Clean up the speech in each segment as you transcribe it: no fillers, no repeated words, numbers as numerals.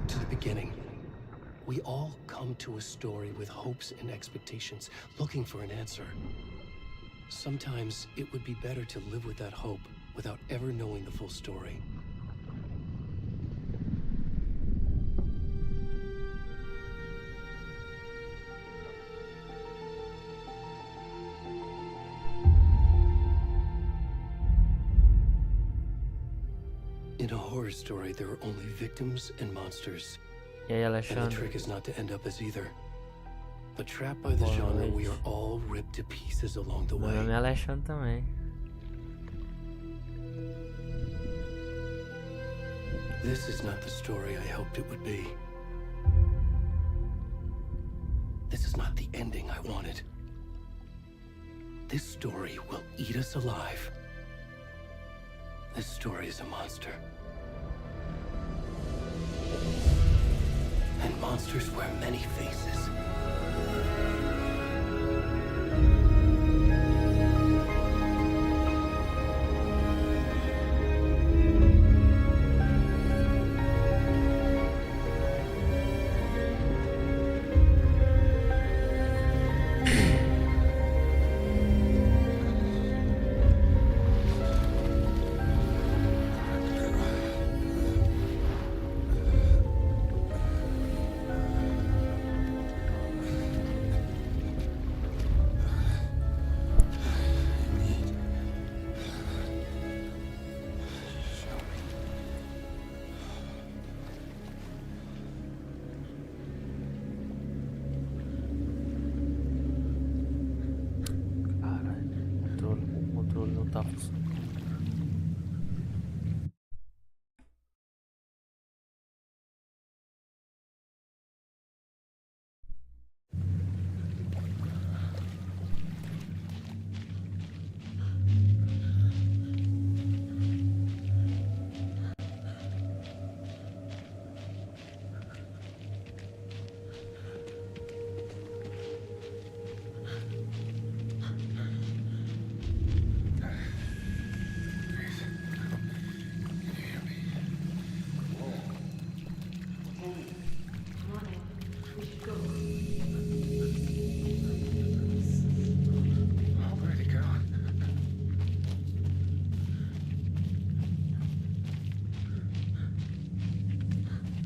back to the beginning. We all come to a story with hopes and expectations, looking for an answer. Sometimes it would be better to live with that hope without ever knowing the full story. In a horror story, there are only victims and monsters. E aí, And the Alexandre? trick is not to end up as either. But trapped by the genre, we are all ripped to pieces along the Meu way. nome é Alexandre também. This is not the story I hoped it would be. This is not the ending I wanted. This story will eat us alive. This story is a monster. And monsters wear many faces. O controle não tá funcionando.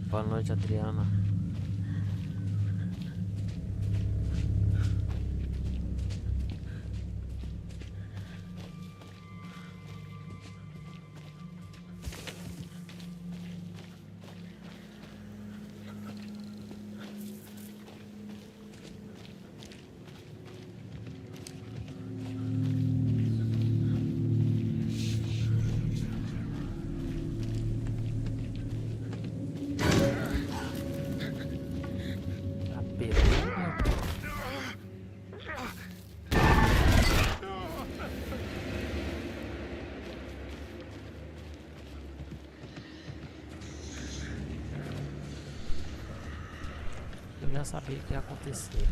Boa noite, Adriana. Eu já sabia que ia acontecer.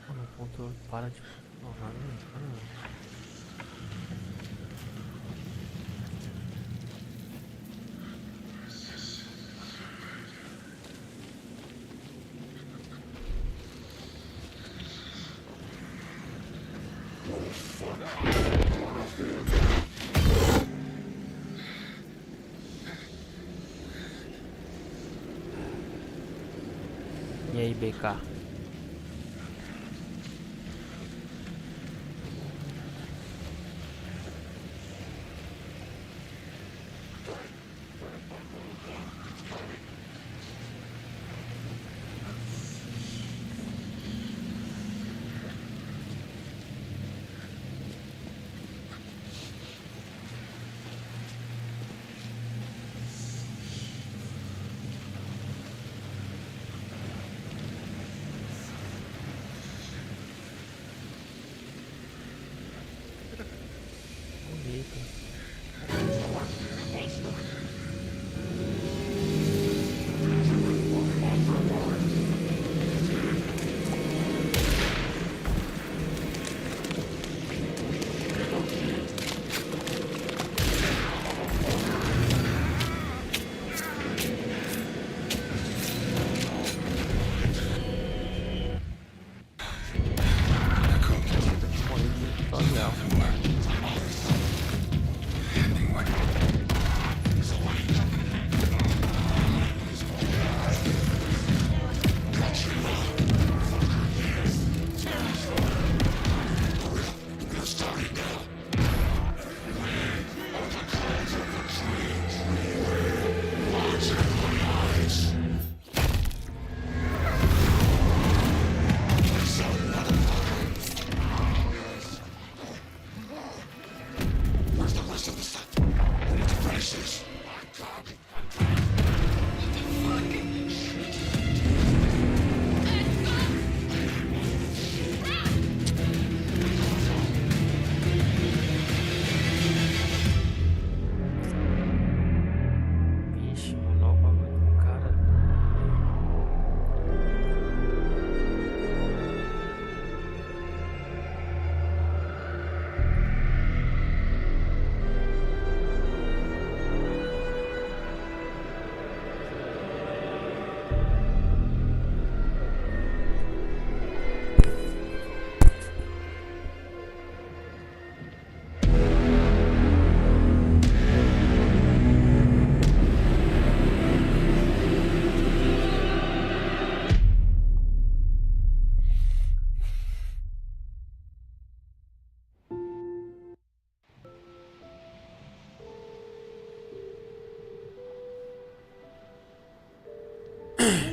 Quando o controle para de funcionar, E aí, BK?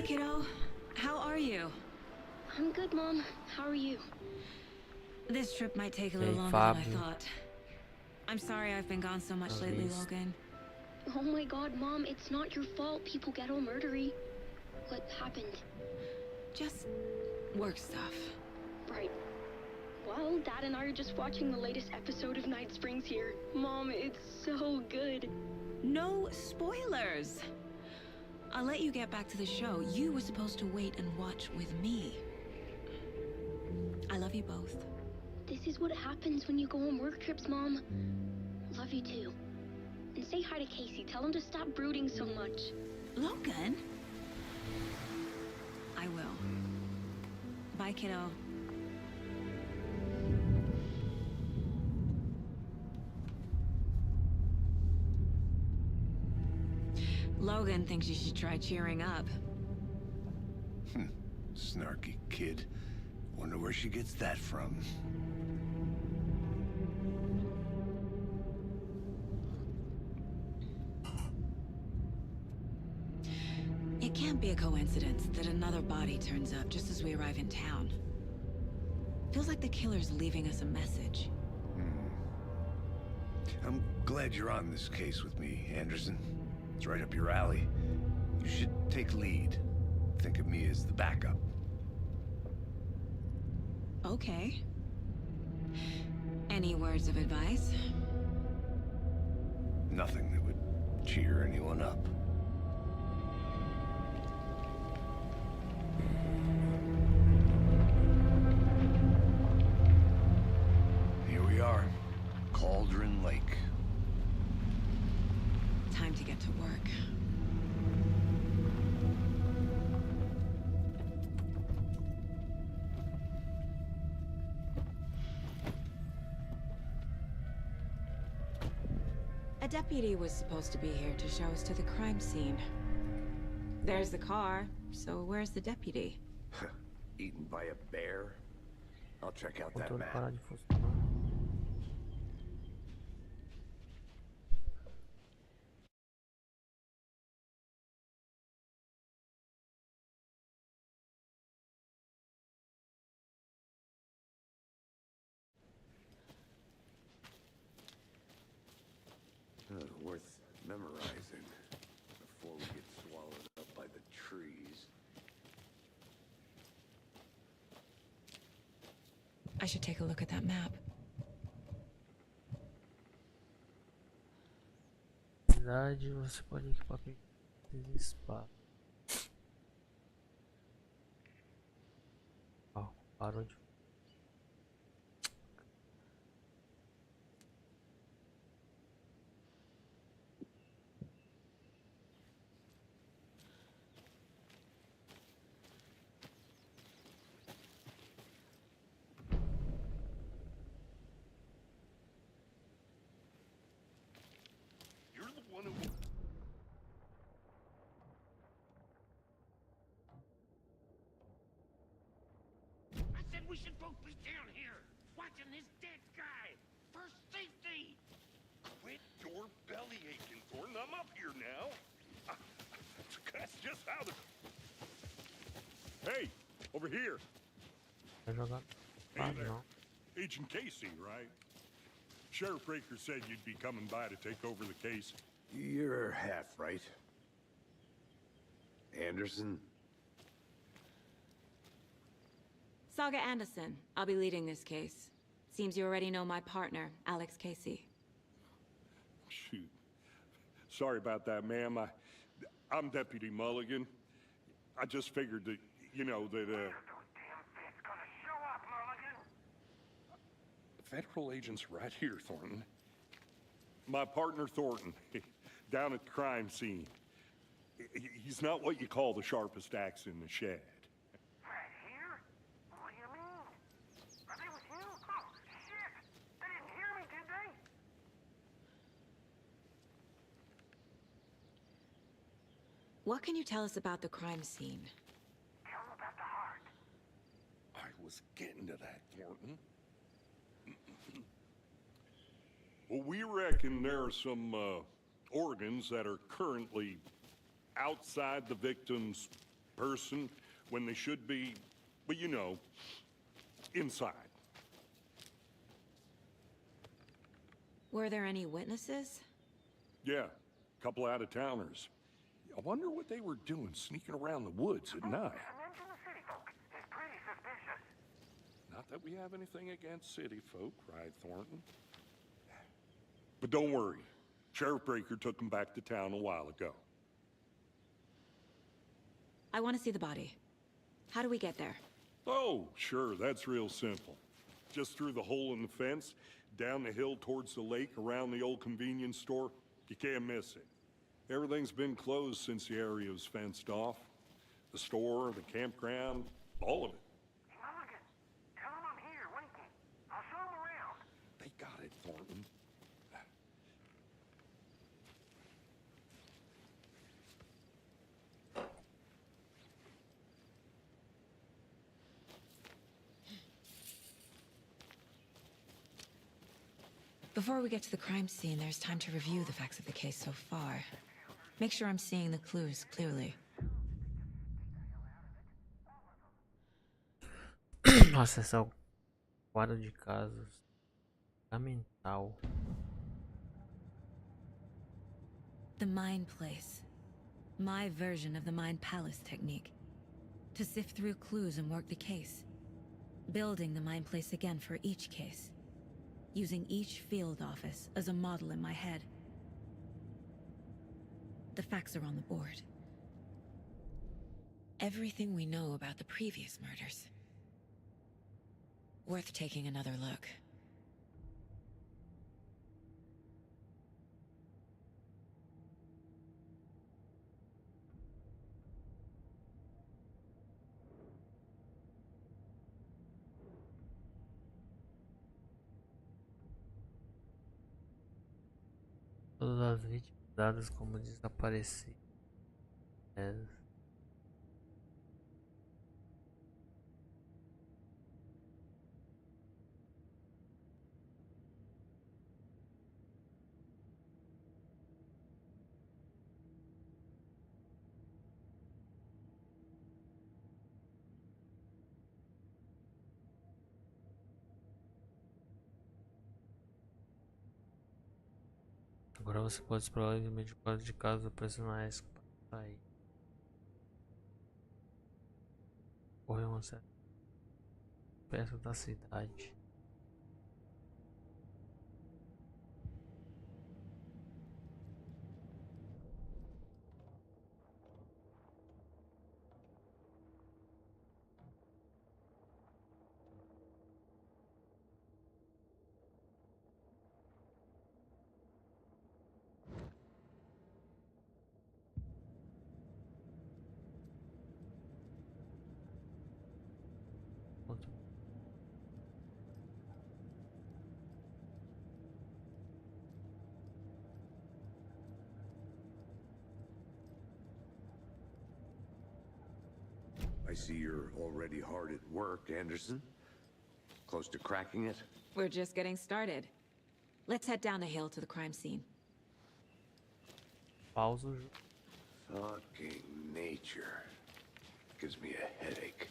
kiddo. How are you? I'm good, Mom. How are you? This trip might take a little Hey, longer than I Fábio. thought. I'm sorry I've been gone so much lately, Talvez. Logan. Oh my god, Mom, it's not your fault people get all murdery. What happened? Just work stuff. Right. Well, Dad and I are just watching the latest episode of Night Springs here. Mom, it's so good. No spoilers! I'll let you get back to the show. You were supposed to wait and watch with me. I love you both. This is what happens when you go on work trips, Mom. Love you too. And say hi to Casey. Tell him to stop brooding so much. Logan? I will. Bye, kiddo. Logan thinks you should try cheering up. Snarky kid. Wonder where she gets that from. It can't be a coincidence that another body turns up just as we arrive in town. Feels like the killer's leaving us a message. I'm glad you're on this case with me, Anderson. It's right up your alley. You should take lead. Think of me as the backup. Okay. Any words of advice? Nothing that would cheer anyone up. Here we are. Cauldron Lake. Time to get to work. A deputy was supposed to be here to show us to the crime scene. There's the car, so where's the deputy? Eaten by a bear? I'll check out O that controle map. parar de funcionar. Worth memorizing before we get swallowed up by the trees. I should take a look at that map. Na verdade, você pode equipar com esse espaço. Ó, parou de. You're the one who... I said we should both be down here, watching this dead guy, for safety. Quit your belly aching, Thornton. I'm up here now. That's just how the... Hey, over here. Vai jogar. Hey Ah, there. não. Agent Casey, right? Sheriff Raker said you'd be coming by to take over the case. You're half right. Anderson? Saga Anderson. I'll be leading this case. Seems you already know my partner, Alex Casey. Shoot. Sorry about that, ma'am. I'm Deputy Mulligan. I just figured that, you know, that, Those damn feds gonna show up, Mulligan. Federal agent's right here, Thornton. My partner, Thornton, down at the crime scene. He's not what you call the sharpest axe in the shed. Right here? What do you mean? Are they with you? Oh, shit! They didn't hear me, did they? What can you tell us about the crime scene? Tell them about the heart. I was getting to that, Thornton. Well, we reckon there are some organs that are currently outside the victim's person when they should be, well, you know, inside. Were there any witnesses? Yeah, a couple out-of-towners. I wonder what they were doing sneaking around the woods at night. Mention the city folk. It's pretty suspicious. Not that we have anything against city folk, right, Thornton? But don't worry. Sheriff Breaker took them back to town a while ago. I want to see the body. How do we get there? Oh, sure, that's real simple. Just through the hole in the fence, down the hill towards the lake, around the old convenience store. You can't miss it. Everything's been closed since the area was fenced off. The store, the campground, all of it. Mulligan, tell him I'm here waiting. I'll show him around. They got it, Thornton. Before we get to the crime scene, there's time to review the facts of the case so far. Make sure I'm seeing the clues clearly. Acessar o quadro de casos. Fundamental. The Mind Place. My version of the Mind Palace technique. To sift through clues and work the case. Building the Mind Place again for each case. Using each field office as a model in my head. The facts are on the board. Everything we know about the previous murders. Worth taking another look. Todas as vítimas dadas como desaparecidas. Agora você pode explorar livremente o quadro de casos operacionais para sair. Correu uma certa perto da cidade. I see you're already hard at work, Anderson. Close to cracking it? We're just getting started. Let's head down the hill to the crime scene. Pausa o jogo. Fucking nature. Gives me a headache.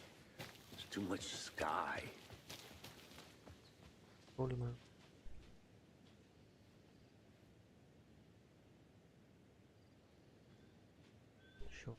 There's too much sky. Olha, mano. Show.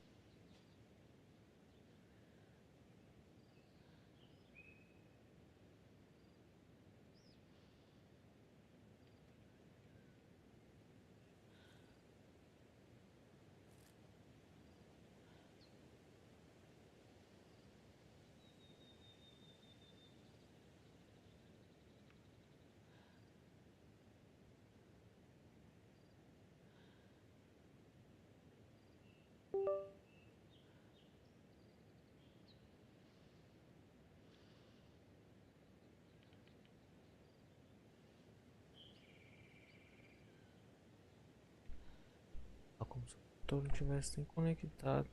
Tá como se o computador não tivesse nem conectado.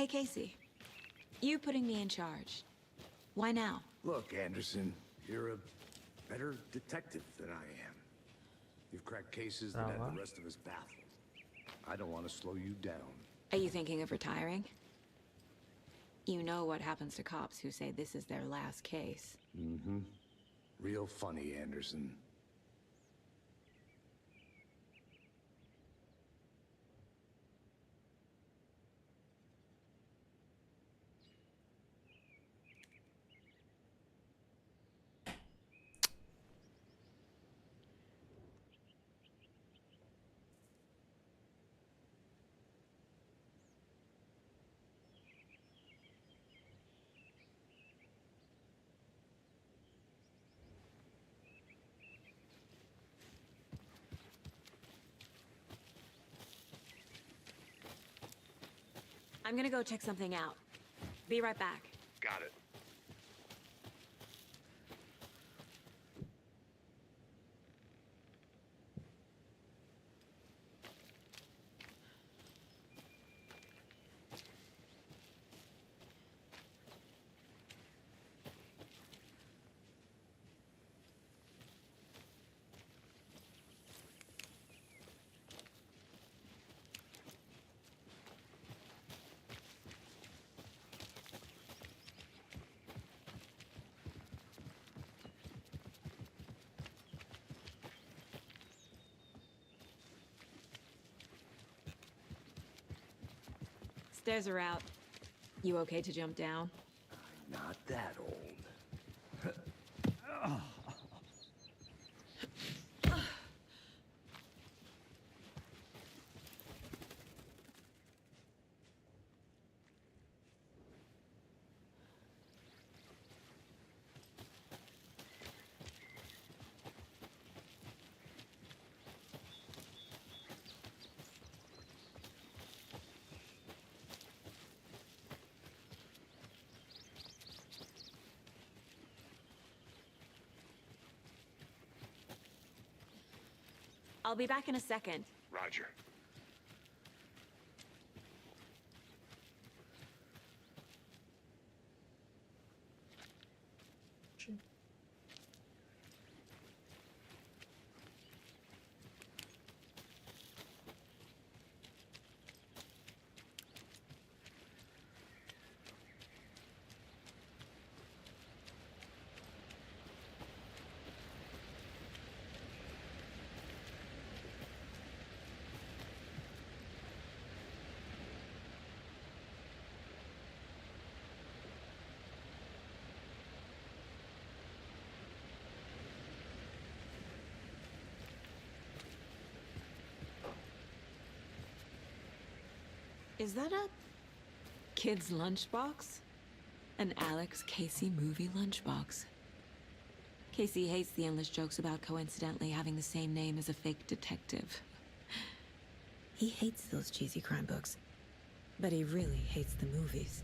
Hey, Casey. You putting me in charge. Why now? Look, Anderson, you're a better detective than I am. You've cracked cases that had the rest of us baffled. I don't want to slow you down. Are you thinking of retiring? You know what happens to cops who say this is their last case. Mm-hmm. Real funny, Anderson. I'm gonna go check something out. Be right back. Got it. Stairs are out. You okay to jump down? Not that old. I'll be back in a second. Roger. Is that a kid's lunchbox? An Alex Casey movie lunchbox. Casey hates the endless jokes about coincidentally having the same name as a fake detective. He hates those cheesy crime books, but he really hates the movies.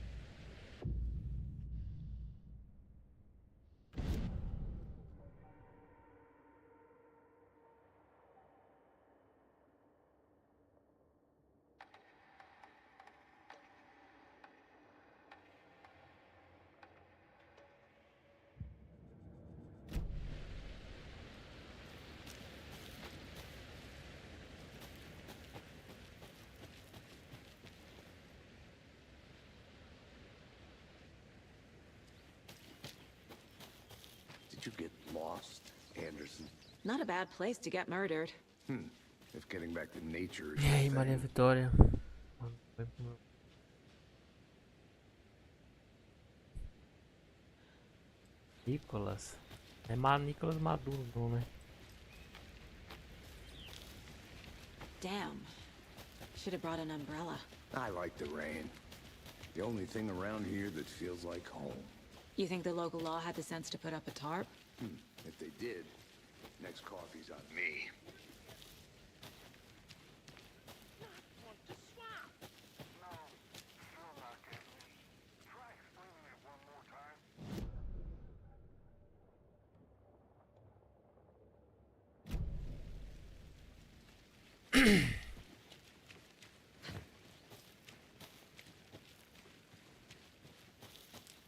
Did you get lost, Anderson? Not a bad place to get murdered. If getting back to nature is E aí, your Maria thing. Vitória? Nicolas. É Nicolas Maduro, não, né? Damn. Should have brought an umbrella. I like the rain. The only thing around here that feels like home. You think the local law had the sense to put up a tarp? If they did, next coffee's on me. Want to swap? No, still not getting me. Try explaining it one more time.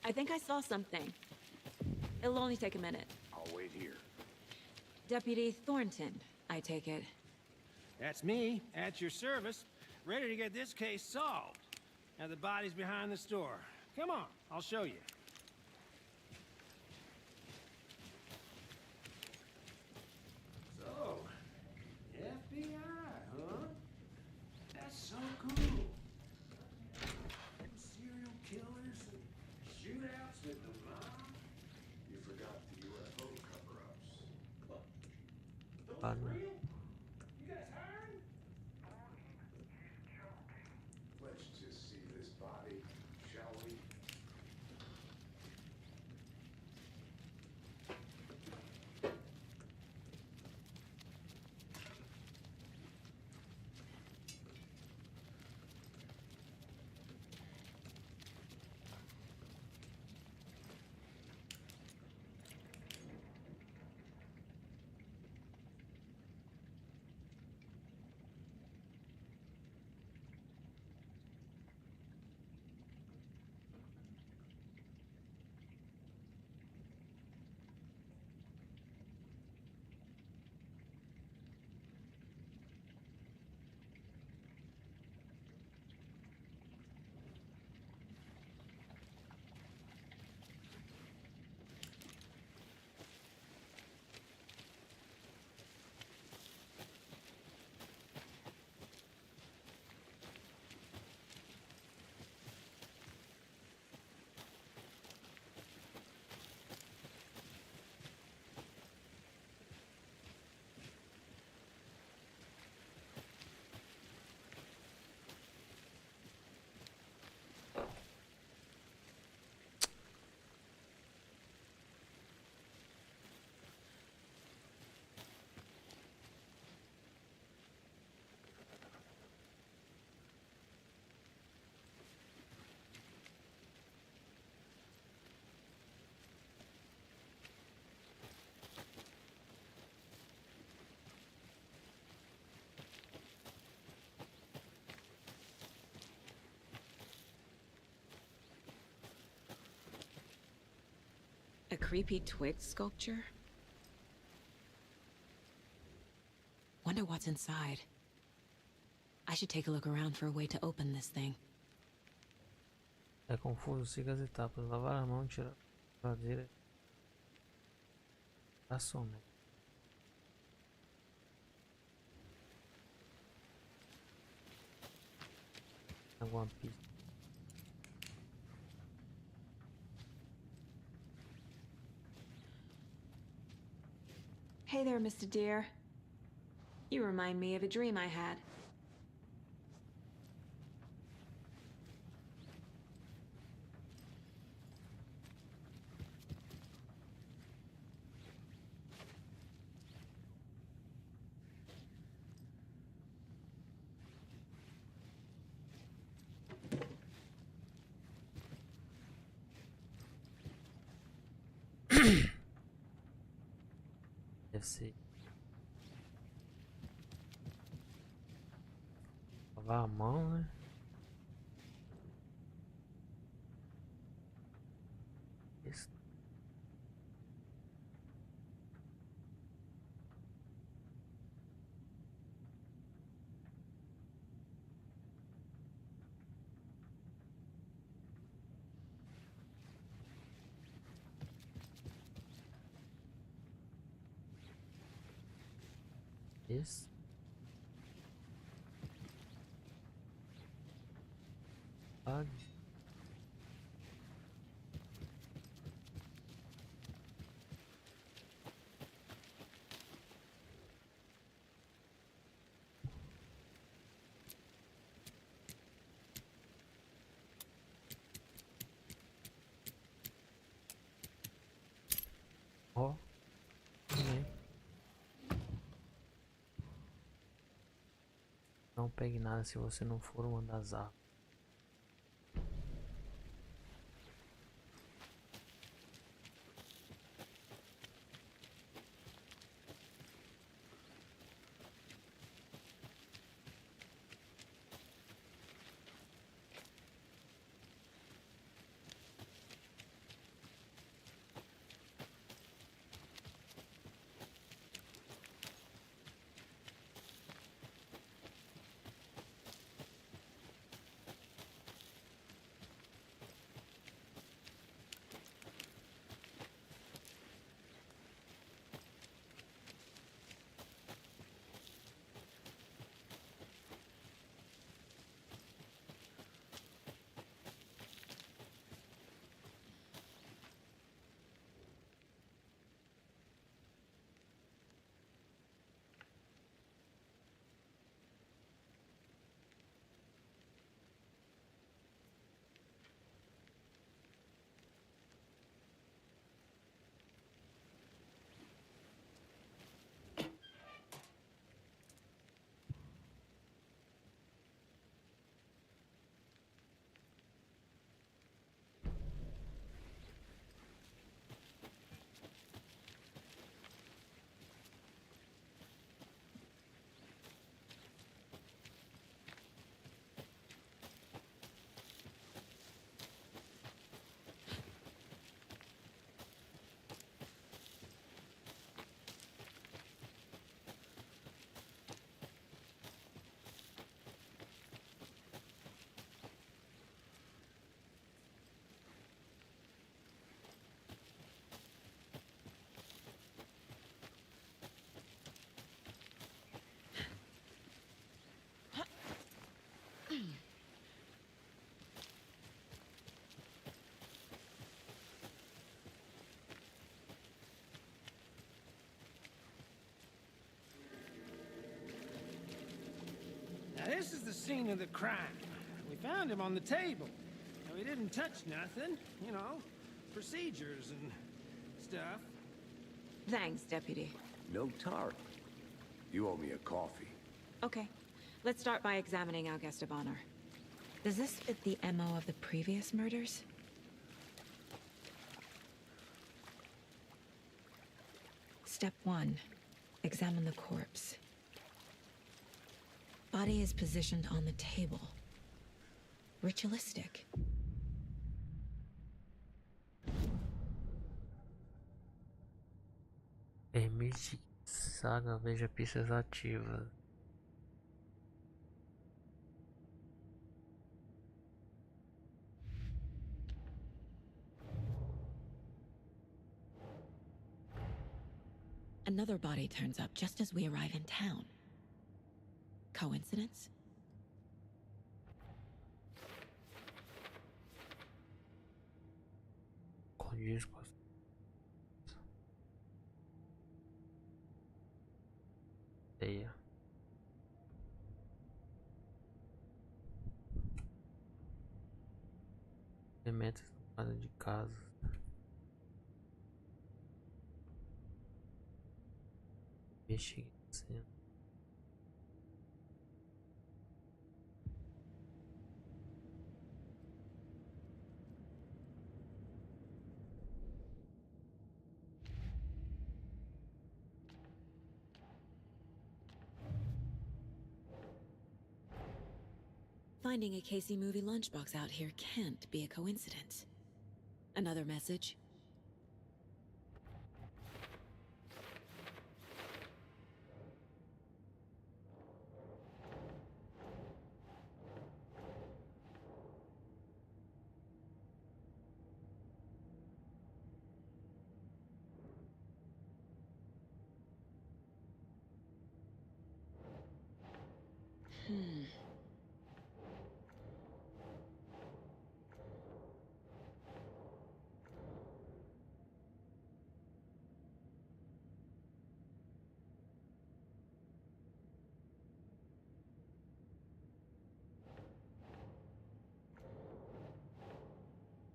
I think I saw something. It'll only take a minute. I'll wait here. Deputy Thornton, I take it. That's me, at your service, ready to get this case solved. Now the body's behind the store. Come on, I'll show you. So, FBI, huh? That's so cool. Serial killers and shootouts with the mob. You forgot the UFO cover-ups. Those Fun. real? You guys hiring? Let's just see this body, shall we? A creepy twig sculpture? Wonder what's inside. I should take a look around for a way to open this thing. É confuso, siga as etapas. Lavar a mão, tirar a geladeira. Ação, né? Alguma pista. Hey there, Mr. Deer. You remind me of a dream I had. Deve ser. Lavar a mão, né? Isso. Isso. Pague. Ó. Também. Não pegue nada se você não for uma das árvores. this is the scene of the crime. We found him on the table. And we didn't touch nothing, you know, procedures and stuff. Thanks, Deputy. No tar. You owe me a coffee. Okay, let's start by examining our guest of honor. Does this fit the MO of the previous murders? Step 1. Examine the corpse. Body is positioned on the table. Ritualistic. Permite que Saga veja pistas ativas. Another body turns up just as we arrive in town. Coincidence? Condiz com as... Teia. Elementos de casa. Investigação. Finding a Casey movie lunchbox out here can't be a coincidence. Another message?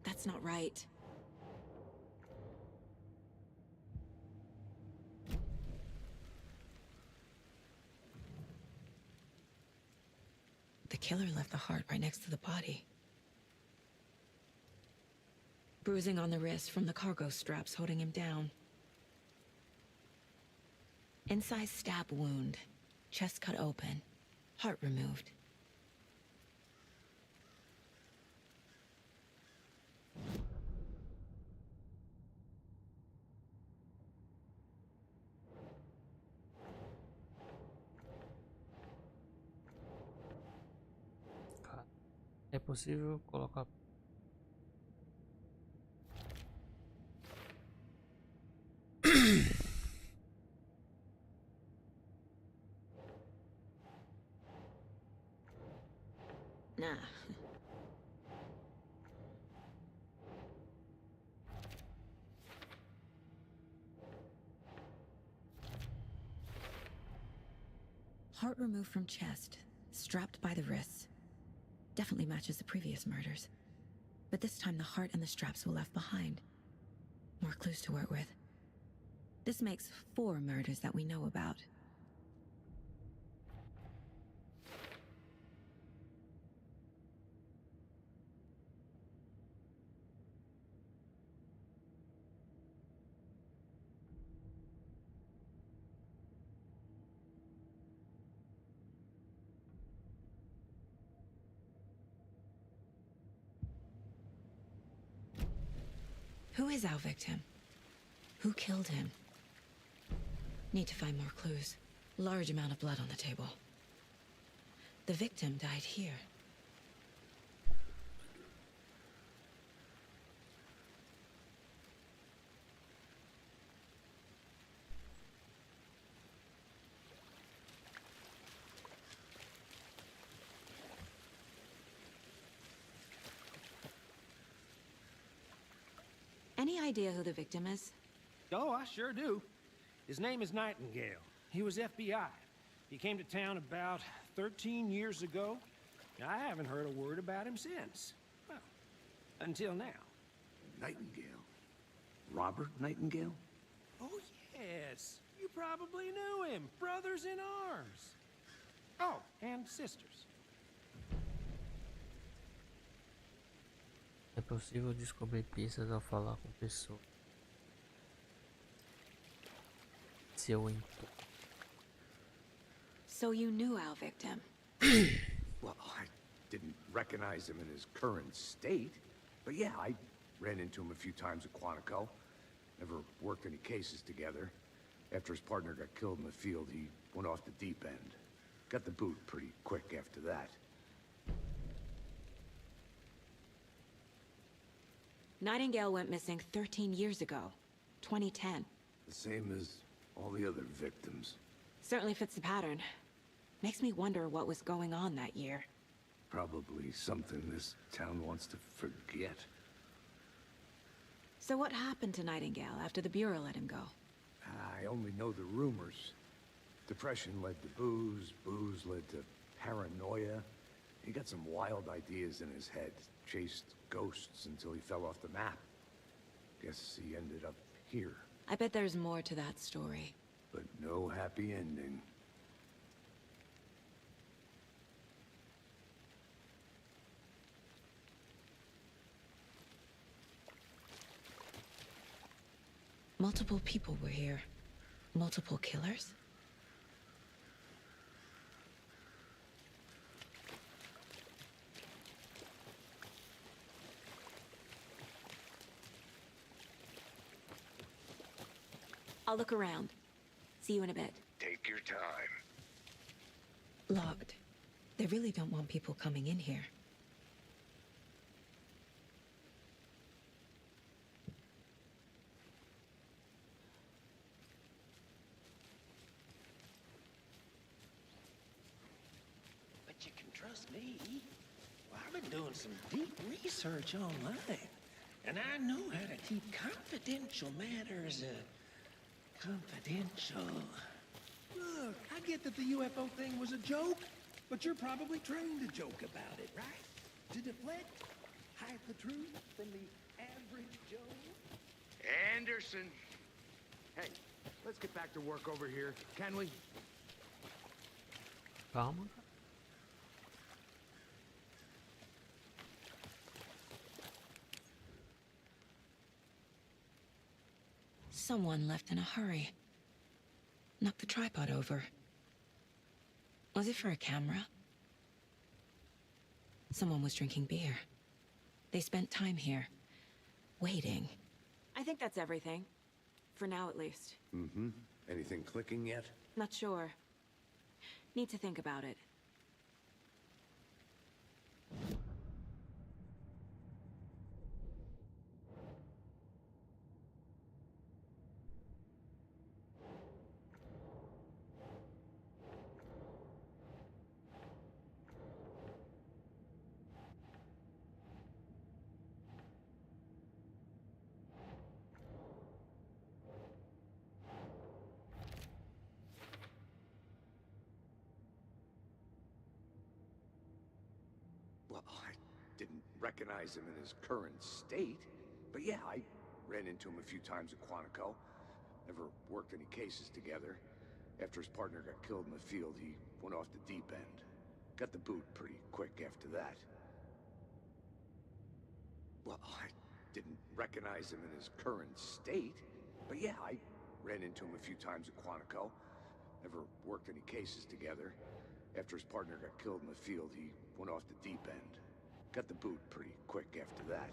That's not right. The killer left the heart right next to the body. Bruising on the wrist from the cargo straps holding him down. Incised stab wound. Chest cut open. Heart removed. É possível colocar Nah. Heart removed from chest, strapped by the wrists. Definitely matches the previous murders. But this time the heart and the straps were left behind. More clues to work with. This makes 4 murders that we know about. Who is our victim? Who killed him? Need to find more clues. Large amount of blood on the table. The victim died here. Any idea who the victim is? Oh, I sure do. His name is Nightingale. He was FBI. He came to town about 13 years ago. I haven't heard a word about him since. Well, until now. Nightingale? Robert Nightingale? Oh, yes. You probably knew him. Brothers in arms. Oh, and sisters. É possível descobrir pistas ao falar com pessoas. Seu entorno. So you knew our victim. Well, I didn't recognize him in his current state. But yeah, I ran into him a few times at Quantico. Never worked any cases together. After his partner got killed in the field, he went off the deep end. Got the boot pretty quick after that. Nightingale went missing 13 years ago. 2010. The same as all the other victims. Certainly fits the pattern. Makes me wonder what was going on that year. Probably something this town wants to forget. So what happened to Nightingale after the Bureau let him go? I only know the rumors. Depression led to booze, booze led to paranoia. He got some wild ideas in his head, chased ghosts until he fell off the map. Guess he ended up here, I bet there's more to that story. but no happy ending. Multiple people were here. Multiple killers? I'll look around. See you in a bit. Take your time. Locked. They really don't want people coming in here. But you can trust me. Well, I've been doing some deep research online. And I know how to keep confidential matters, confidential. Look, I get that the UFO thing was a joke, but you're probably trained to joke about it, right? To deflect, hide the truth from the average Joe. Anderson! Hey, let's get back to work over here, can we? Calma. Someone left in a hurry. Knocked the tripod over. Was it for a camera? Someone was drinking beer. They spent time here, waiting. I think that's everything. For now, at least. Mm-hmm. Anything clicking yet? Not sure. Need to think about it. Well, I didn't recognize him in his current state. But yeah, I ran into him a few times at Quantico. Never worked any cases together. After his partner got killed in the field, he went off the deep end. Got the boot pretty quick after that. Well, I didn't recognize him in his current state. But yeah, I ran into him a few times at Quantico. Never worked any cases together. After his partner got killed in the field, he went off the deep end. Got the boot pretty quick after that.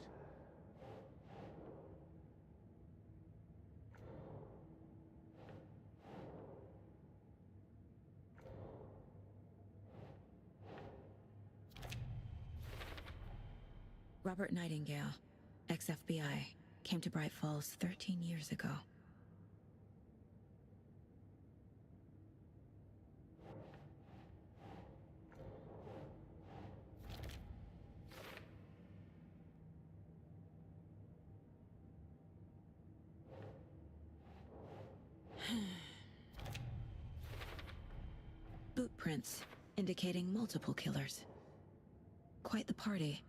Robert Nightingale, ex-FBI, came to Bright Falls 13 years ago. Boot prints indicating multiple killers. Quite the party.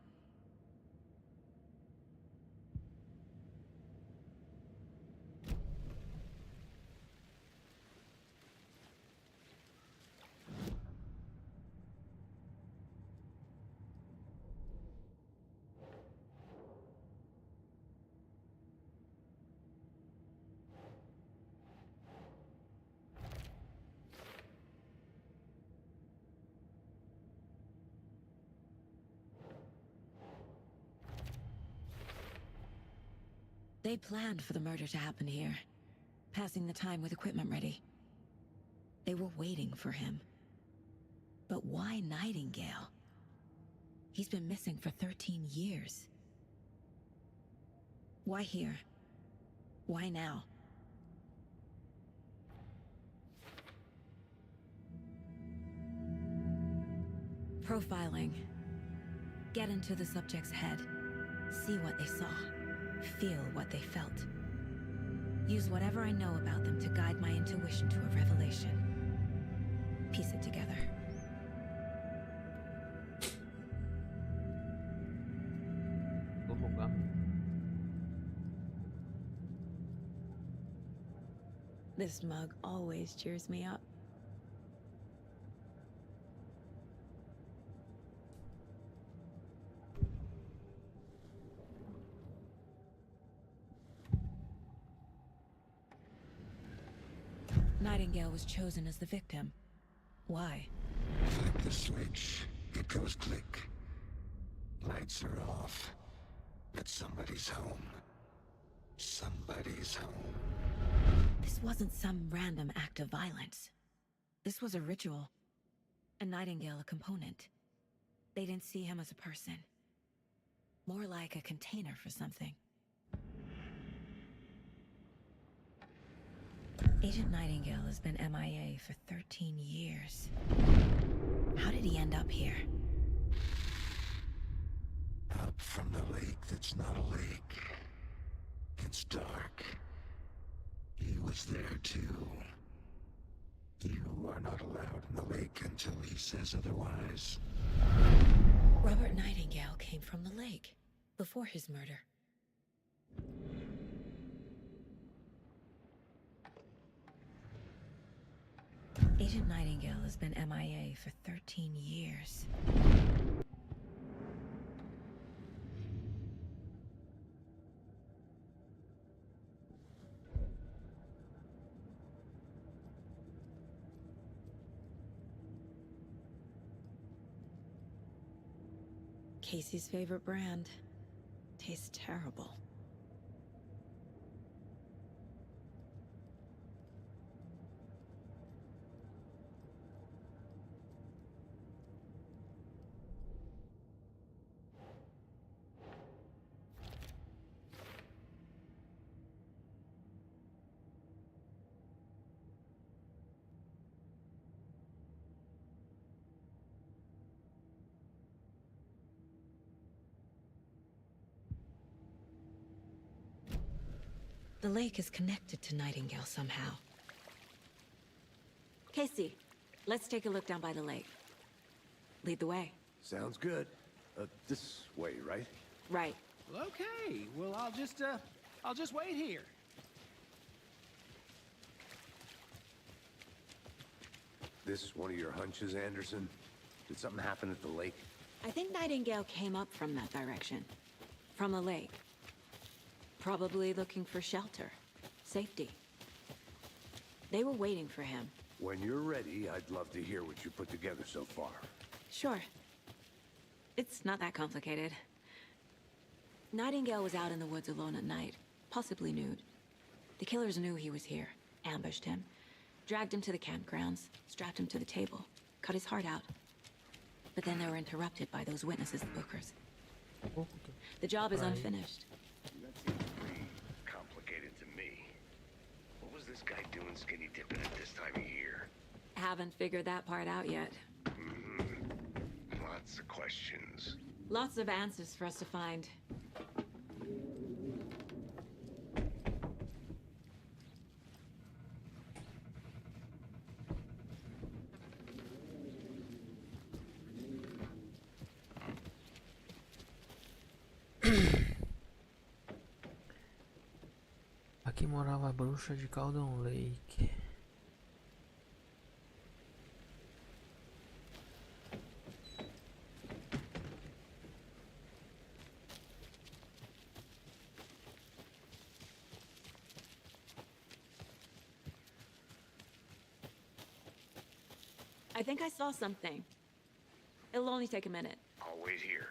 They planned for the murder to happen here, passing the time with equipment ready. They were waiting for him. But why Nightingale? He's been missing for 13 years. Why here? Why now? Profiling. Get into the subject's head. See what they saw. Feel what they felt. Use whatever I know about them to guide my intuition to a revelation. Piece it together. Vou rogar. This mug always cheers me up. Nightingale was chosen as the victim. Why? Flip the switch, it goes click. Lights are off. But somebody's home. Somebody's home. This wasn't some random act of violence. This was a ritual. And Nightingale a component. They didn't see him as a person. More like a container for something. Agent Nightingale has been MIA for 13 years. How did he end up here? Up from the lake that's not a lake. It's dark. He was there too. You are not allowed in the lake until he says otherwise. Robert Nightingale came from the lake, before his murder. Agent Nightingale has been MIA for 13 years. Casey's favorite brand. Tastes terrible. The lake is connected to Nightingale somehow. Casey, let's take a look down by the lake. Lead the way. Sounds good. This way, right? Right. Well, okay. Well, I'll just wait here. This one of your hunches, Anderson? Did something happen at the lake? I think Nightingale came up from that direction. From the lake. Probably looking for shelter. Safety. They were waiting for him. When you're ready, I'd love to hear what you put together so far. Sure. It's not that complicated. Nightingale was out in the woods alone at night, possibly nude. The killers knew he was here, ambushed him, dragged him to the campgrounds, strapped him to the table, cut his heart out. But then they were interrupted by those witnesses, the Bookers. The job is unfinished. That seems pretty complicated to me. What was this guy doing skinny dipping at this time of year? Haven't figured that part out yet. Lots of questions. Lots of answers for us to find. Aqui morava a bruxa de Caldon Lake. I think I saw something. It'll only take a minute. I'll wait here.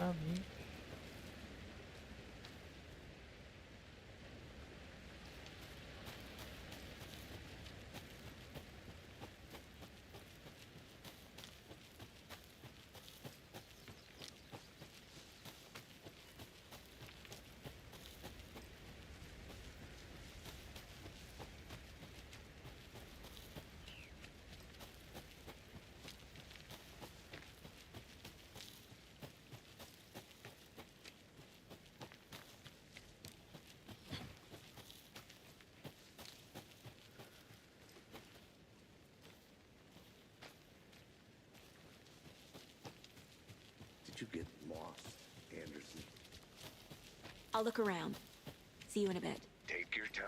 Tá bem. Did you get lost, Anderson? I'll look around. See you in a bit. Take your time.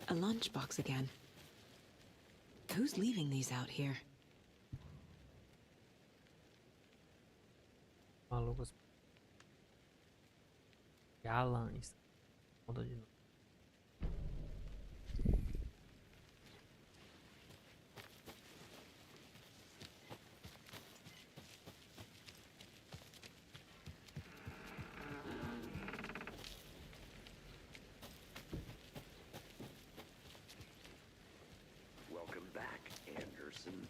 A lunchbox again. Who's leaving these out here? Malucos. Alan está de novo. Welcome back, Anderson.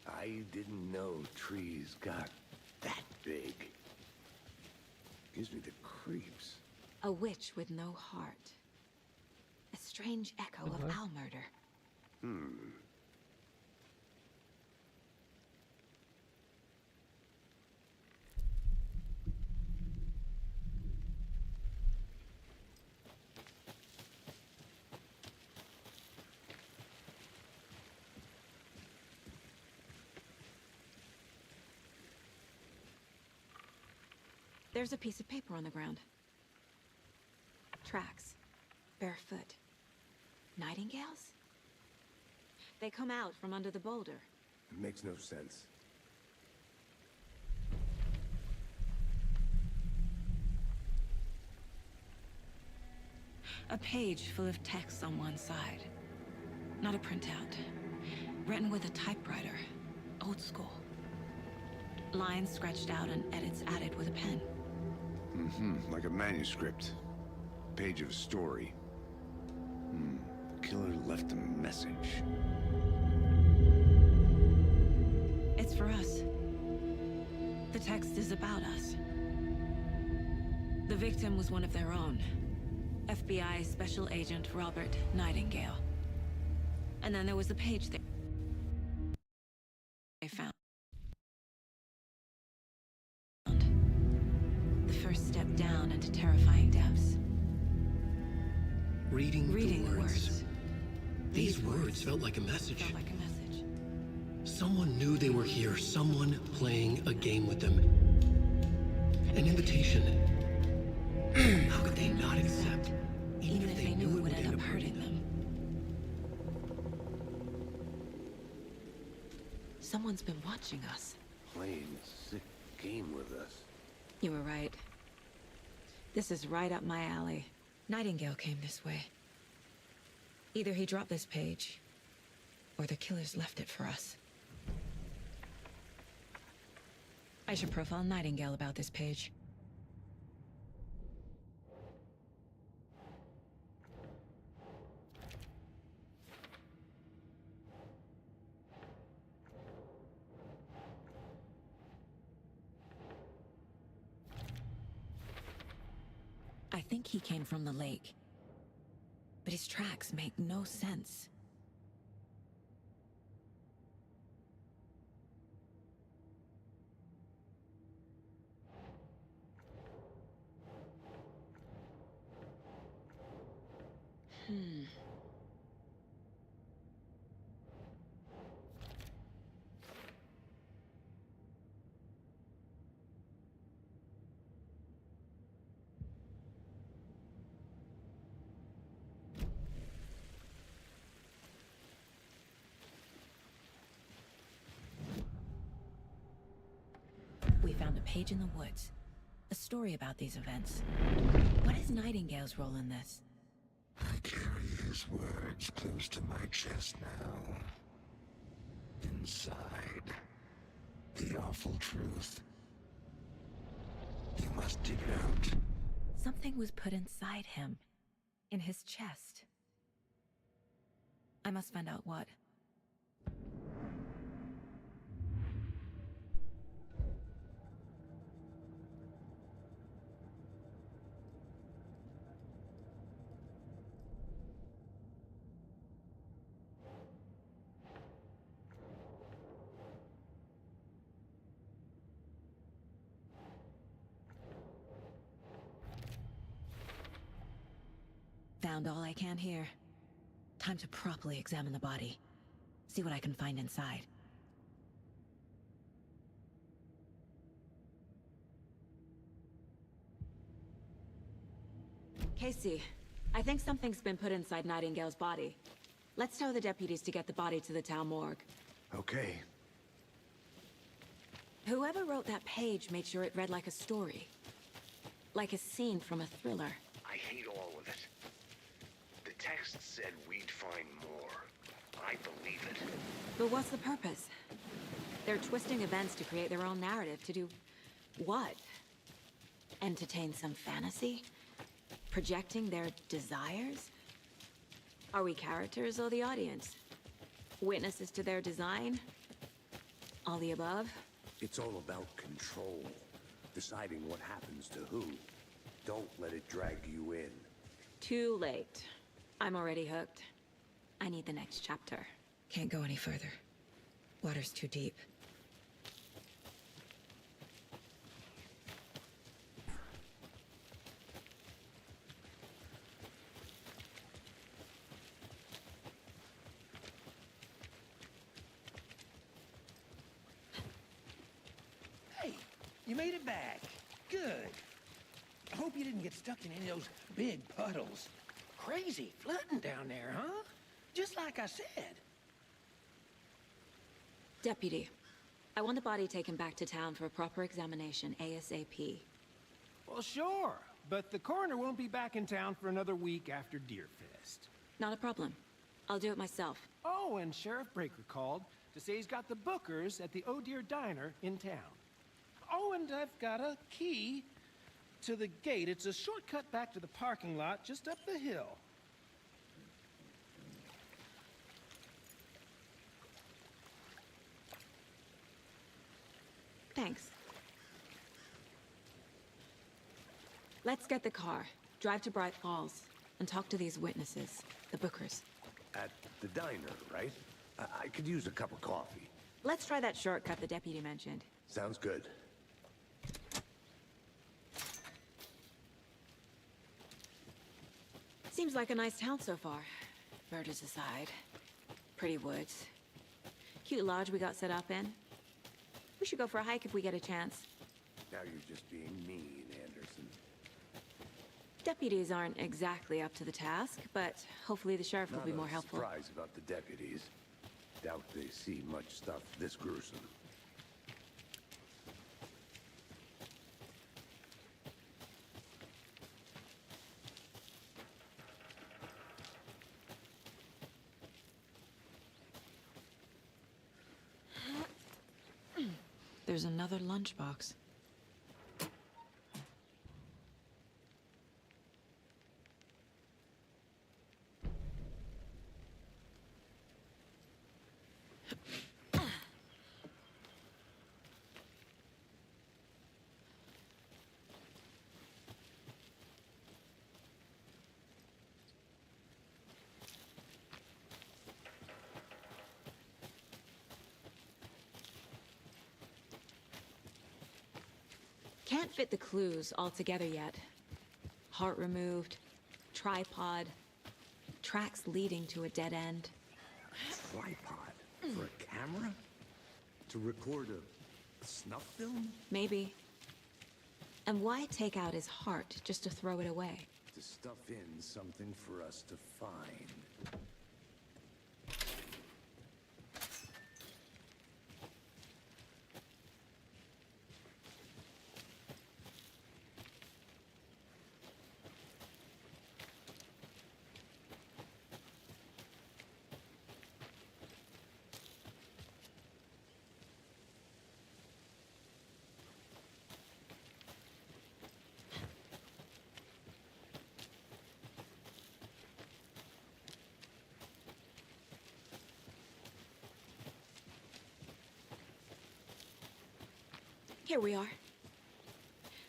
I didn't know trees got that big. Gives me the creeps. A witch with no heart. A strange echo of owl murder. There's a piece of paper on the ground. Tracks. Barefoot. Nightingales? They come out from under the boulder. It makes no sense. A page full of text on one side. Not a printout. Written with a typewriter. Old school. Lines scratched out and edits added with a pen. Like a manuscript. Page of a story. The killer left a message. It's for us. The text is about us. The victim was one of their own. FBI Special Agent Robert Nightingale. And then there was the page they found. The first step down into terrifying depths. Reading the words. These words felt like a message. Felt like a message. Someone knew they were here, someone playing a game with them. An invitation. How could they not accept? Even if they knew it would end up hurting them. Someone's been watching us. Playing a sick game with us. You were right. This is right up my alley. Nightingale came this way. Either he dropped this page, or the killers left it for us. I should profile Nightingale about this page. I think he came from the lake. But his tracks make no sense. We found a page in the woods. A story about these events. What is Nightingale's role in this? I carry his words close to my chest now. Inside, the awful truth. You must dig it out. Something was put inside him. In his chest. I must find out what. Found all I can here. Time to properly examine the body. See what I can find inside. Casey, I think something's been put inside Nightingale's body. Let's tell the deputies to get the body to the town morgue. Okay. Whoever wrote that page made sure it read like a story. Like a scene from a thriller. I hate all of it. The text said we'd find more. I believe it. But what's the purpose? They're twisting events to create their own narrative. To do what? Entertain some fantasy? Projecting their desires? Are we characters or the audience? Witnesses to their design? All the above? It's all about control. Deciding what happens to who. Don't let it drag you in. Too late. I'm already hooked. I need the next chapter. Can't go any further. Water's too deep. Hey, you made it back. Good. I hope you didn't get stuck in any of those big puddles. Crazy flooding down there, huh? Just like I said. Deputy, I want the body taken back to town for a proper examination ASAP. Well, sure, but the coroner won't be back in town for another week after Deerfest. Not a problem. I'll do it myself. Oh, and Sheriff Breaker called to say he's got the Bookers at the Oh Dear Diner in town. Oh, and I've got a key to the gate. It's a shortcut back to the parking lot just up the hill. Thanks. Let's get the car, drive to Bright Falls, and talk to these witnesses, the Bookers. At the diner, right? I could use a cup of coffee. Let's try that shortcut the deputy mentioned. Sounds good. Seems like a nice town so far. Murders aside. Pretty woods. Cute lodge we got set up in. We should go for a hike if we get a chance. Now you're just being mean, Anderson. Deputies aren't exactly up to the task, but hopefully the sheriff will be more helpful. Not a surprise about the deputies. Doubt they see much stuff this gruesome. There's another lunchbox. Can't fit the clues all together yet. Heart removed, tripod, tracks leading to a dead end. Tripod? For a camera? To record a snuff film? Maybe. And why take out his heart just to throw it away? To stuff in something for us to find. Here we are.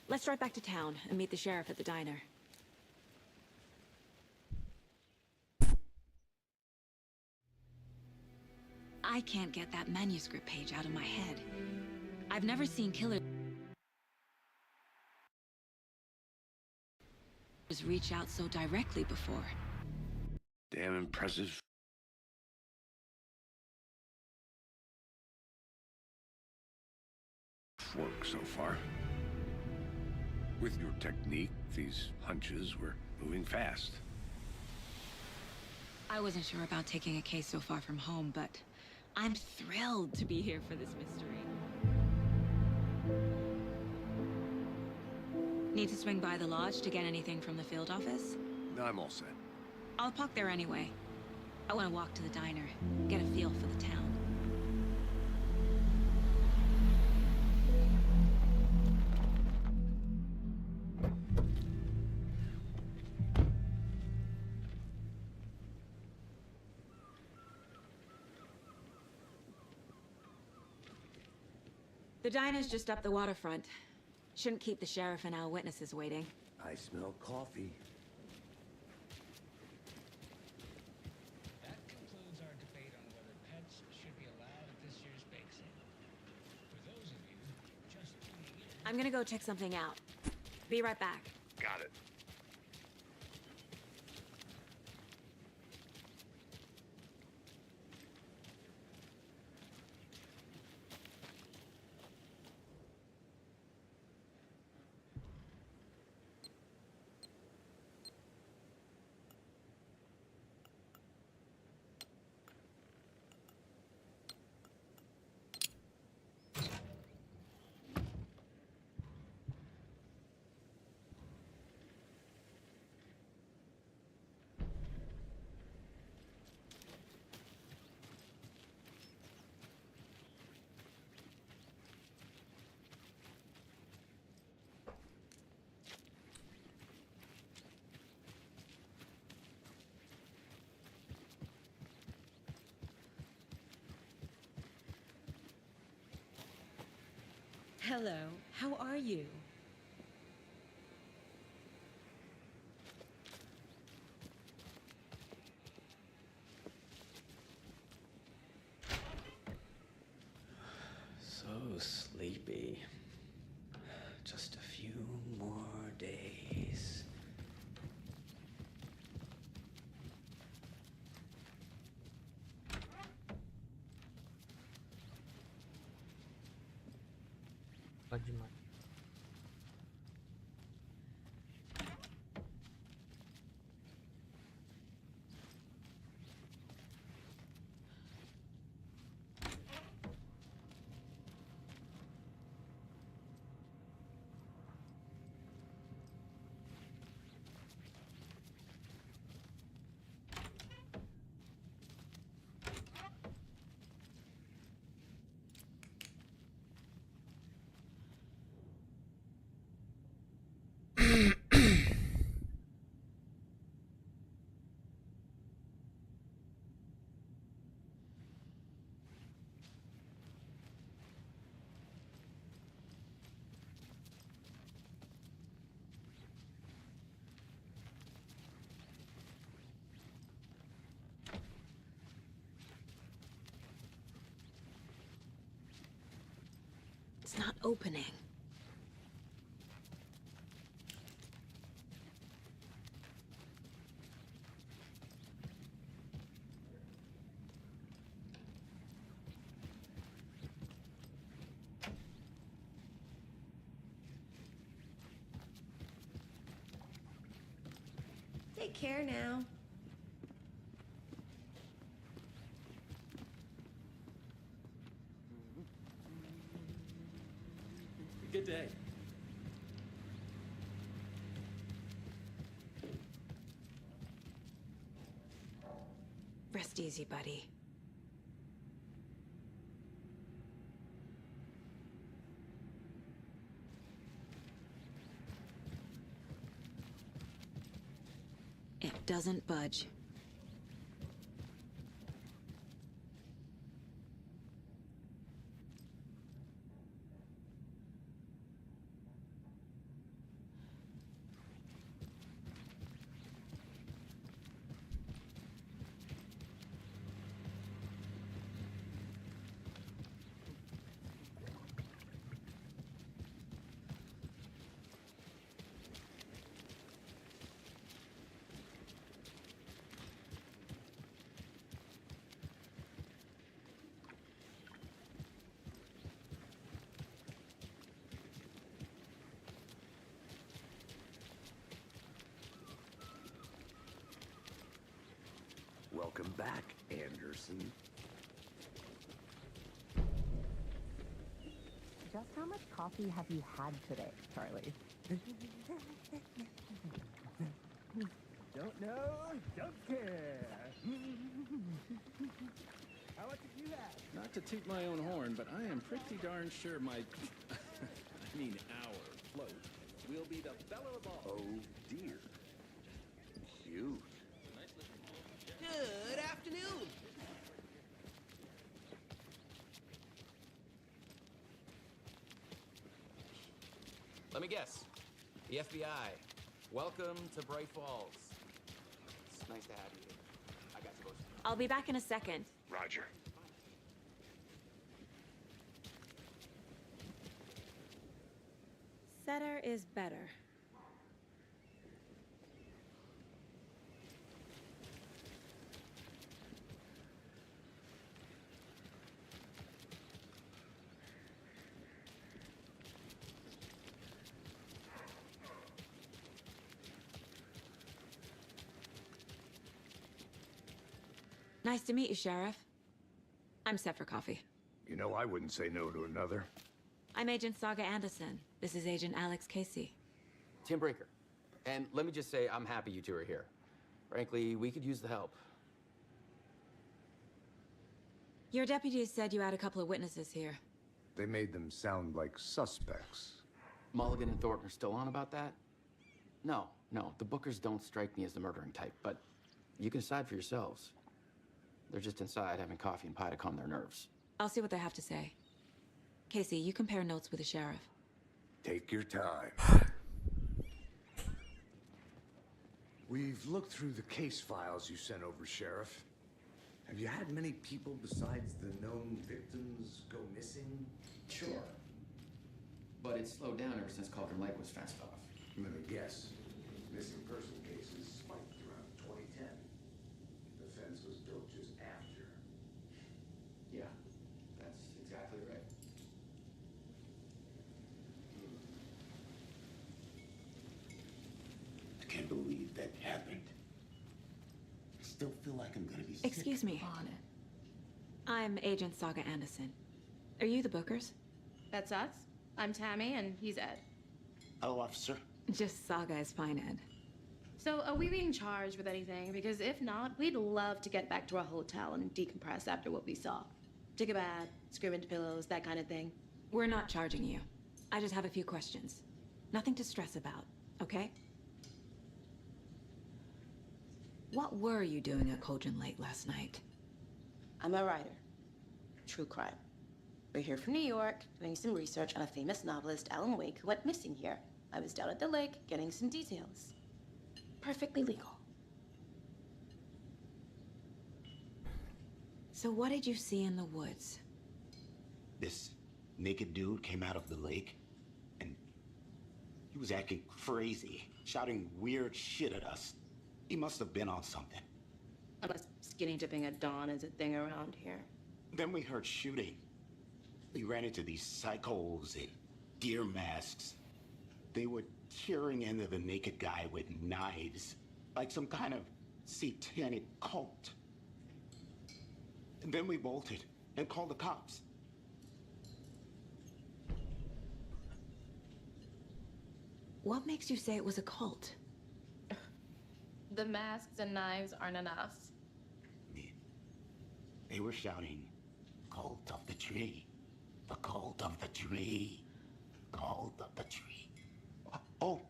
Let's drive back to town and meet the sheriff at the diner. I can't get that manuscript page out of my head. I've never seen killers reach out so directly before. Damn impressive. Work so far. With your technique, these hunches were moving fast. I wasn't sure about taking a case so far from home, but I'm thrilled to be here for this mystery. Need to swing by the lodge to get anything from the field office? No, I'm all set. I'll park there anyway. I want to walk to the diner, get a feel for the town. The diner's just up the waterfront. Shouldn't keep the sheriff and our witnesses waiting. I smell coffee. That concludes our debate on whether pets should be allowed at this year's bake sale. For those of you just tuning in... I'm gonna go check something out. Be right back. Got it. Hello, how are you? Pode demais. It's not opening. Take care now. Good day. Rest easy, buddy. It doesn't budge. Welcome back, Anderson. Just how much coffee have you had today, Charlie? Don't know, don't care. How much have you had? Not to toot my own horn, but I am pretty darn sure my, I mean our float will be the belle of the ball. Oh, dear. Cute. Good afternoon. Let me guess. The FBI. Welcome to Bright Falls. It's nice to have you here. I got to go. I'll be back in a second. Roger. Better is better. Nice to meet you, Sheriff. I'm set for coffee. You know, I wouldn't say no to another. I'm Agent Saga Anderson. This is Agent Alex Casey. Tim Breaker. And let me just say, I'm happy you two are here. Frankly, we could use the help. Your deputies said you had a couple of witnesses here. They made them sound like suspects. Mulligan and Thornton are still on about that? No, the Bookers don't strike me as the murdering type, but you can decide for yourselves. They're just inside having coffee and pie to calm their nerves. I'll see what they have to say. Casey, you compare notes with the sheriff. Take your time. We've looked through the case files you sent over, Sheriff. Have you had many people besides the known victims go missing? Sure. But it's slowed down ever since Cauldron Lake was fenced off. Let me guess. Missing person cases spiked around 2010. The fence was built just after. Yeah, that's exactly right. can't believe that happened. I still feel like I'm gonna be sick. Excuse me. I'm Agent Saga Anderson. Are you the Bookers? That's us. I'm Tammy, and he's Ed. Hello, officer. Just Saga is fine, Ed. So, are we being charged with anything? Because if not, we'd love to get back to our hotel and decompress after what we saw. Take a bath, scream into pillows, that kind of thing. We're not charging you. I just have a few questions. Nothing to stress about, okay? What were you doing at Cauldron Lake last night? I'm a writer. True crime. We're here from New York, doing some research on a famous novelist, Alan Wake, who went missing here. I was down at the lake, getting some details. Perfectly legal. So what did you see in the woods? This naked dude came out of the lake, and he was acting crazy, shouting weird shit at us. He must have been on something. Unless skinny dipping at dawn is a thing around here. Then we heard shooting. We ran into these psychos in deer masks. They were tearing into the naked guy with knives, like some kind of satanic cult. And then we bolted and called the cops. What makes you say it was a cult? The masks and knives aren't enough. They were shouting, "Cult of the tree, the cult of the tree, cult of the tree." Oh,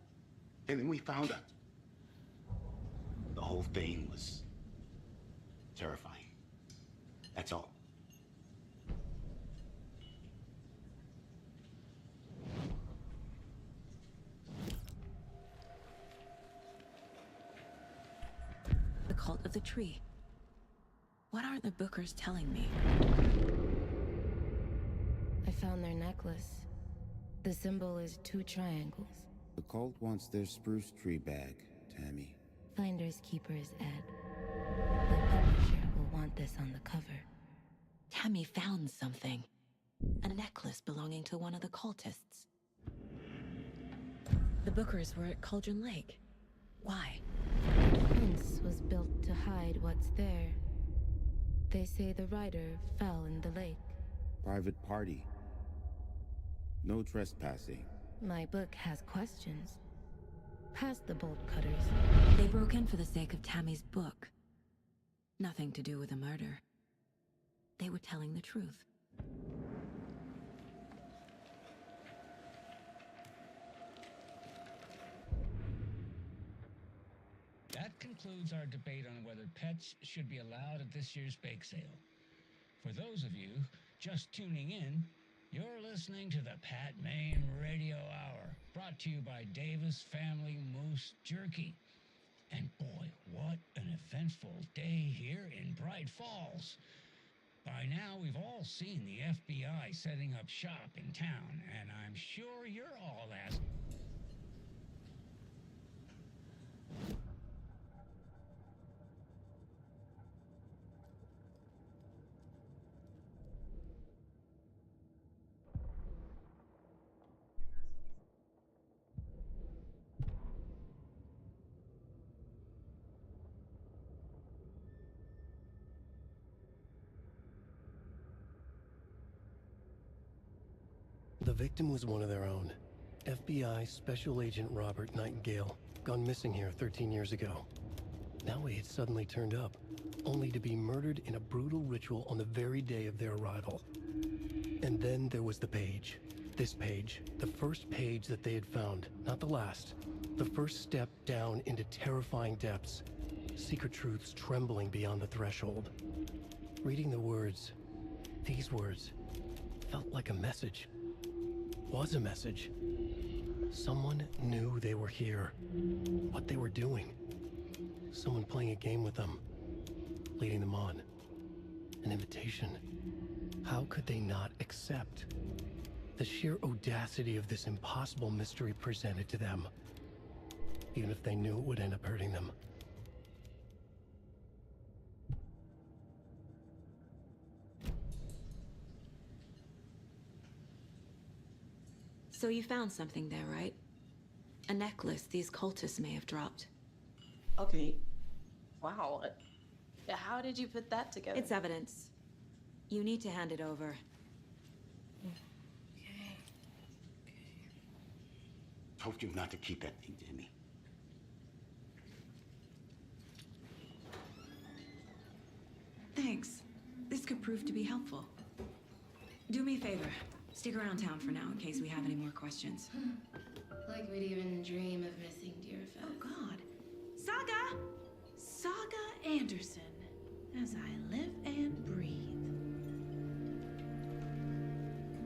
and then we found out. The whole thing was terrifying. That's all. The cult of the tree. What are the Bookers telling me? I found their necklace. The symbol is 2 triangles. The cult wants their spruce tree back, Tammy. Finders keepers, Ed. The publisher will want this on the cover. Tammy found something. A necklace belonging to one of the cultists. The Bookers were at Cauldron Lake. Why? The fence was built to hide what's there. They say the rider fell in the lake. Private party. No trespassing. My book has questions. Past the bolt cutters. They broke in for the sake of Tammy's book. Nothing to do with a murder. They were telling the truth. That concludes our debate on whether pets should be allowed at this year's bake sale. For those of you just tuning in, you're listening to the Pat Maine Radio Hour, brought to you by Davis Family Moose Jerky. And boy, what an eventful day here in Bright Falls. By now, we've all seen the FBI setting up shop in town, and I'm sure you're all asking. The victim was one of their own. FBI Special Agent Robert Nightingale, gone missing here 13 years ago. Now he had suddenly turned up, only to be murdered in a brutal ritual on the very day of their arrival. And then there was the page. This page, the first page that they had found, not the last. The first step down into terrifying depths. Secret truths trembling beyond the threshold. Reading the words, these words, felt like a message. Was a message. Someone knew they were here, what they were doing. Someone playing a game with them, leading them on. An invitation. How could they not accept? The sheer audacity of this impossible mystery presented to them, even if they knew it would end up hurting them. So you found something there, right? A necklace these cultists may have dropped. Okay. Wow. How did you put that together? It's evidence. You need to hand it over. Told you not to keep that thing, Jimmy. Thanks. This could prove to be helpful. Do me a favor. Stick around town for now in case we have any more questions. Like we'd even dream of missing dear Fez. Oh, God. Saga! Saga Anderson. As I live and breathe.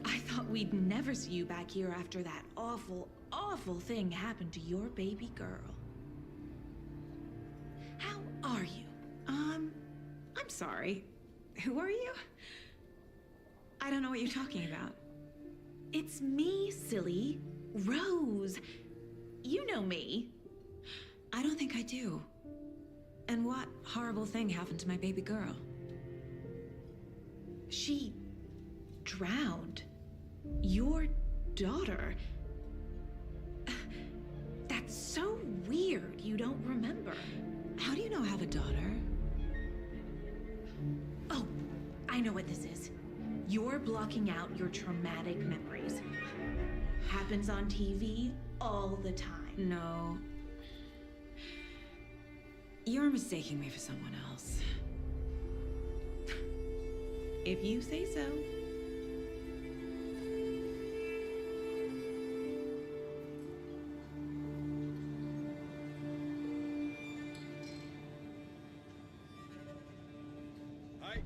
I thought we'd never see you back here after that awful, awful thing happened to your baby girl. How are you? I'm sorry. Who are you? I don't know what you're talking about. It's me, silly. Rose. You know me. I don't think I do. And what horrible thing happened to my baby girl? She drowned. Your daughter. That's so weird you don't remember. How do you know I have a daughter? Oh, I know what this is. You're blocking out your traumatic memories. Happens on TV all the time. No. You're mistaking me for someone else. If you say so. Hi.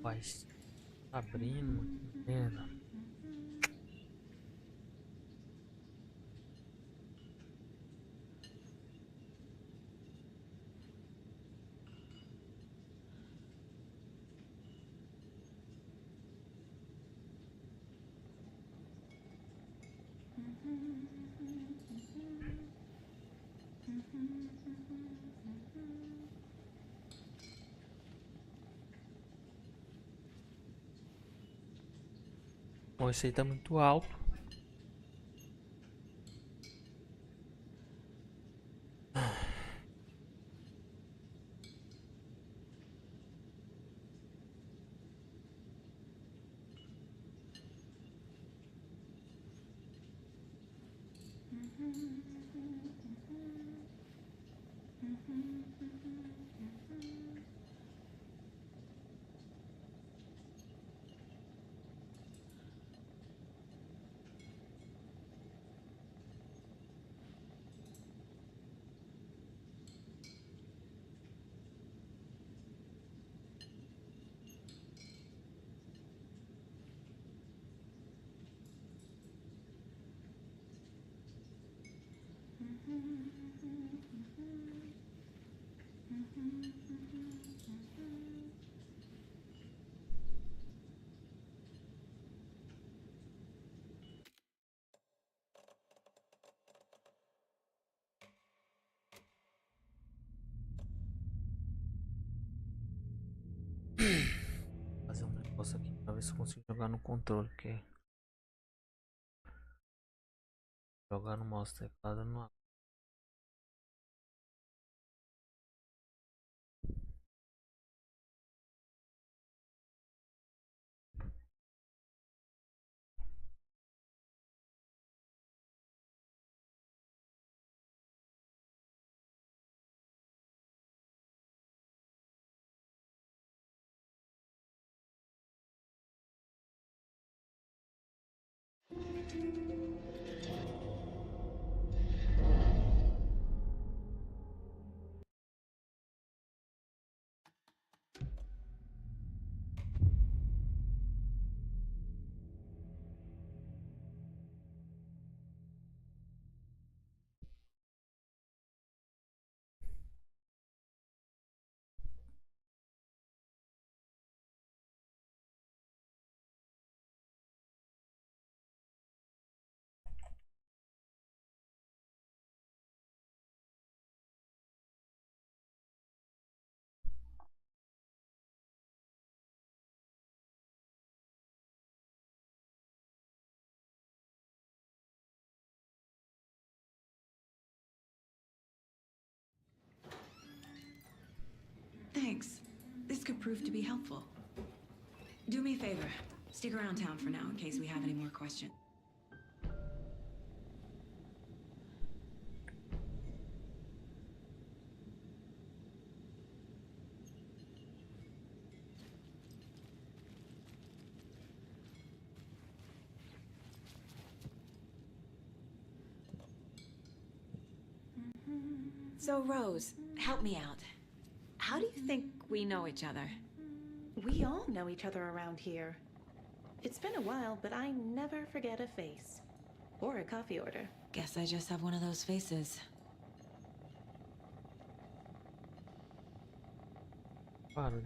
Vai abrindo, que merda. Bom, esse aí tá muito alto. Fazer um negócio aqui pra ver se eu consigo jogar no controle, porque jogar no mouse e teclado não. Thanks. This could prove to be helpful. Do me a favor. Stick around town for now in case we have any more questions. So, Rose, help me out. How do you think we know each other? We all know each other around here. It's been a while, but I never forget a face. Or a coffee order. Guess I just have one of those faces. Barulho.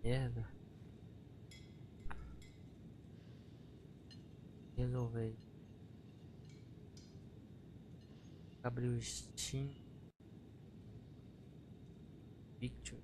Merda. Resolver. Abrir o Steam Picture.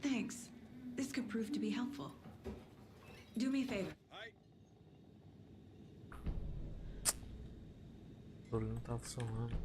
Thanks. This could prove to be helpful. Do me a favor. O barulho não tá funcionando.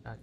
Aqui.